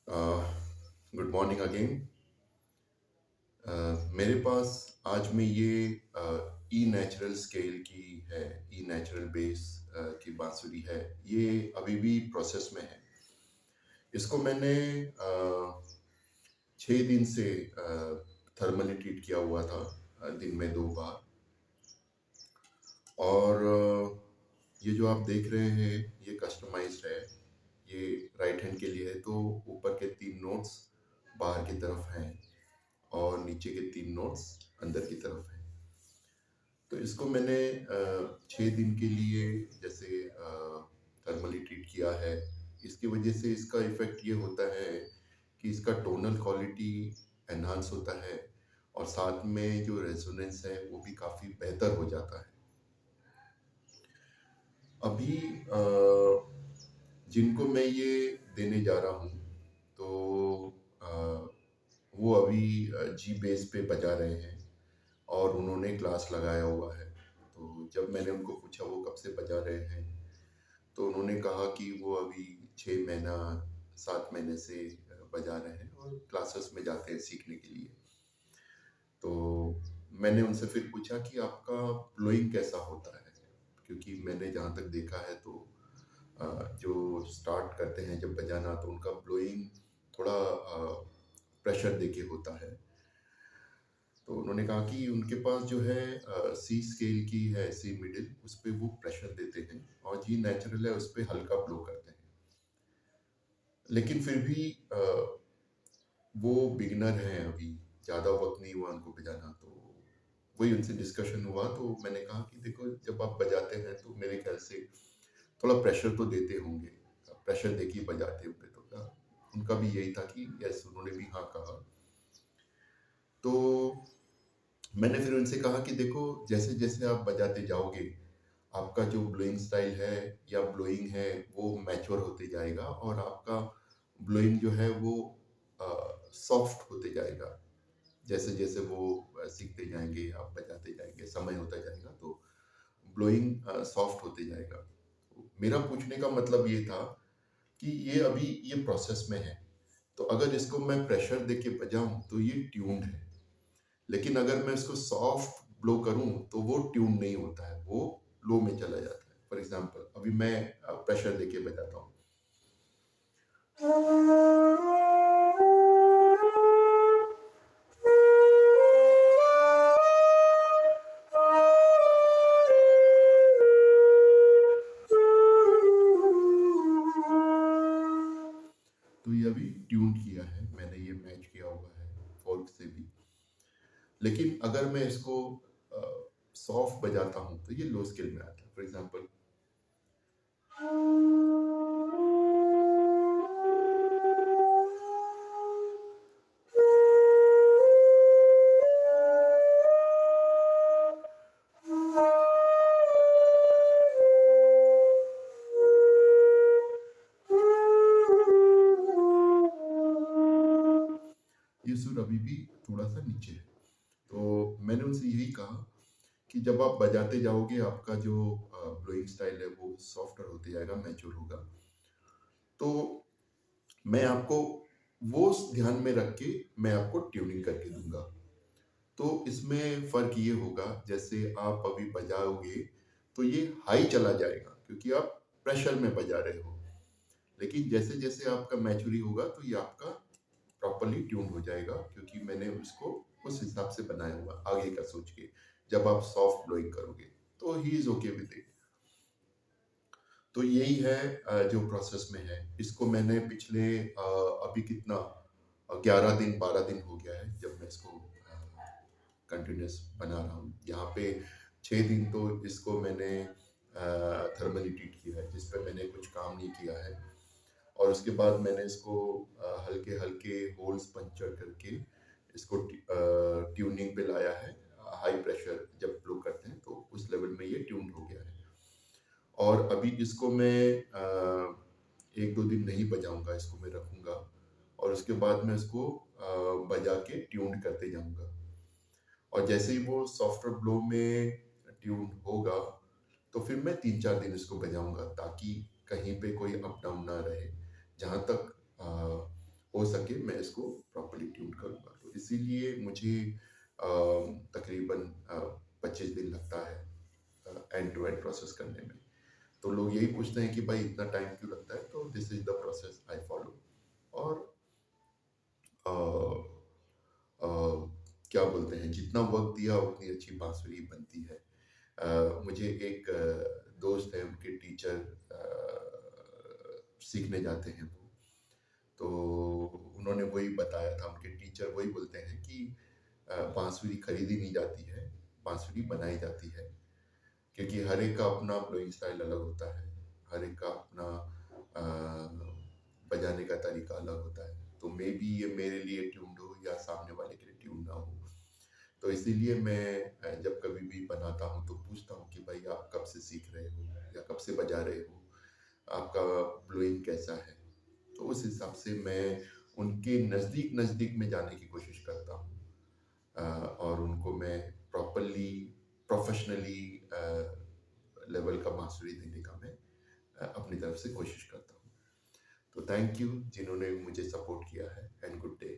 Good morning again. मेरे पास आज में ये ई नेचुरल स्केल की है, ई नेचुरल बेस की बांसुरी है। ये अभी भी प्रोसेस में है। इसको मैंने 6 दिन से थर्मली ट्रीट किया हुआ था, दिन में 2 बार। और ये जो आप देख रहे हैं ये कस्टमाइज्ड है। ये राइट हैंड के लिए है, तो ऊपर के 3 नोट्स बाहर की तरफ हैं और नीचे के 3 नोट्स अंदर की तरफ हैं। तो इसको मैंने 6 दिन के लिए जैसे थर्मली ट्रीट किया है। इसकी वजह से इसका इफ़ेक्ट ये होता है कि इसका टोनल क्वालिटी एनहांस होता है और साथ में जो रेजोनेंस है वो भी काफ़ी बेहतर हो जाता है। अभी जिनको मैं ये देने जा रहा हूँ, तो वो अभी जी बेस पे बजा रहे हैं और उन्होंने क्लास लगाया हुआ है। तो जब मैंने उनको पूछा वो कब से बजा रहे हैं, तो उन्होंने कहा कि वो अभी 6 महीना 7 महीने से बजा रहे हैं और क्लासेस में जाते हैं सीखने के लिए। तो मैंने उनसे फिर पूछा कि आपका ब्लोइंग कैसा होता है, क्योंकि मैंने जहाँ तक देखा है तो जो स्टार्ट करते हैं जब बजाना तो उनका ब्लोइंग थोड़ा प्रेशर देके होता है। तो उन्होंने कहा कि उनके पास जो है सी स्केल की है, सी मिडिल, उस पे वो प्रेशर देते हैं और जी नेचुरल है उस पे हल्का ब्लो करते हैं। लेकिन फिर भी वो बिगिनर हैं अभी, ज़्यादा वक्त नहीं हुआ उनको बजाना। तो वही उनसे डिस्कशन हुआ, तो मैंने कहा कि देखो जब आप बजाते हैं तो मेरे ख्याल से थोड़ा प्रेशर तो देते होंगे, प्रेशर देके ही बजाते होंगे। तो कहा उनका भी यही था कि यस, उन्होंने भी हाँ कहा। तो मैंने फिर उनसे कहा कि देखो जैसे जैसे आप बजाते जाओगे आपका जो ब्लोइंग स्टाइल है या ब्लोइंग है वो मैच्योर होते जाएगा और आपका ब्लोइंग जो है वो सॉफ्ट होते जाएगा। जैसे जैसे वो सीखते जाएंगे, आप बजाते जाएंगे, समय होता जाएगा तो ब्लोइंग सॉफ्ट होते जाएगा। तो मेरा पूछने का मतलब ये था कि ये अभी ये प्रोसेस में है, तो अगर इसको मैं प्रेशर देके बजाऊं तो ये ट्यून्ड है, लेकिन अगर मैं इसको सॉफ्ट ब्लो करूं तो वो ट्यून नहीं होता है, वो लो में चला जाता है। फॉर एग्जांपल अभी मैं प्रेशर देके बजाता हूँ। तो ये अभी ट्यून किया है मैंने, ये मैच किया हुआ है फोर्क से भी। लेकिन अगर मैं इसको सॉफ्ट बजाता हूँ तो ये लो स्केल में आता है। फॉर एग्जांपल ये सुर अभी भी थोड़ा सा नीचे है। तो मैंने उनसे यही कहा कि जब आप बजाते जाओगे आपका जो ब्लोइंग स्टाइल है वो सॉफ्टर होते जाएगा, मैच्योर होगा। तो मैं आपको वो ध्यान में रख के मैं आपको ट्यूनिंग करके दूंगा। तो इसमें फ़र्क ये होगा, जैसे आप अभी बजाओगे तो ये हाई चला जाएगा क्योंकि आप प्रेशर में बजा रहे हो। लेकिन जैसे जैसे आपका मैच्योरी होगा तो ये आपका प्रॉपर्ली ट्यून हो जाएगा, क्योंकि मैंने उसको उस हिसाब से बनाया हुआ आगे का सोच के। जब आप सॉफ्ट ब्लोइंग करोगे तो he is okay with it. तो यही है जो प्रोसेस में है। इसको मैंने पिछले अभी कितना 11 दिन 12 दिन हो गया है जब मैं इसको कंटिन्यूस बना रहा हूँ। यहाँ पे 6 दिन तो इसको मैंने थर्मली ट्रीट किया है, जिस पे मैंने कुछ काम नहीं किया है। और उसके बाद मैंने इसको हल्के हल्के होल्स पंचर करके इसको ट्यूनिंग पे लाया है। हाई प्रेशर जब ब्लो करते हैं तो उस लेवल में ये ट्यून हो गया है। और अभी इसको मैं 1-2 दिन नहीं बजाऊंगा, इसको मैं रखूंगा और उसके बाद मैं इसको बजा के ट्यून करते जाऊंगा। और जैसे ही वो सॉफ्टवेयर ब्लो में ट्यून होगा तो फिर मैं 3-4 दिन इसको बजाऊंगा ताकि कहीं पे कोई अप डाउन ना रहे। जहाँ तक हो सके मैं इसको प्रॉपर्ली ट्यून करूँगा। तो इसीलिए मुझे तकरीबन 25 दिन लगता है एंड टू एंड प्रोसेस करने में। तो लोग यही पूछते हैं कि भाई इतना टाइम क्यों लगता है? तो this is the process I follow. और अ अ, क्या बोलते हैं, जितना वक़्त दिया उतनी अच्छी बाँसुरी बनती है। मुझे एक दोस्त है, उनके टीचर सीखने जाते हैं वो, तो उन्होंने वही बताया था, उनके टीचर वही बोलते हैं कि बाँसुरी खरीदी नहीं जाती है, बाँसुरी बनाई जाती है। क्योंकि हर एक का अपना ब्लोइंग स्टाइल अलग होता है, हर एक का अपना बजाने का तरीका अलग होता है। तो मे बी ये मेरे लिए ट्यून्ड हो या सामने वाले के लिए ट्यून्ड ना हो। तो इसीलिए मैं जब कभी भी बनाता हूँ तो पूछता हूँ कि भाई आप कब से सीख रहे हो या कब से बजा रहे हो? आपका ब्लोइंग कैसा है? तो उस हिसाब से मैं उनके नज़दीक-नज़दीक में जाने की कोशिश करता हूँ। और उनको मैं प्रॉपर्ली प्रोफ़ेशनली लेवल का बाँसुरी देने का मैं अपनी तरफ से कोशिश करता हूँ। तो थैंक यू जिन्होंने मुझे सपोर्ट किया है एंड गुड डे।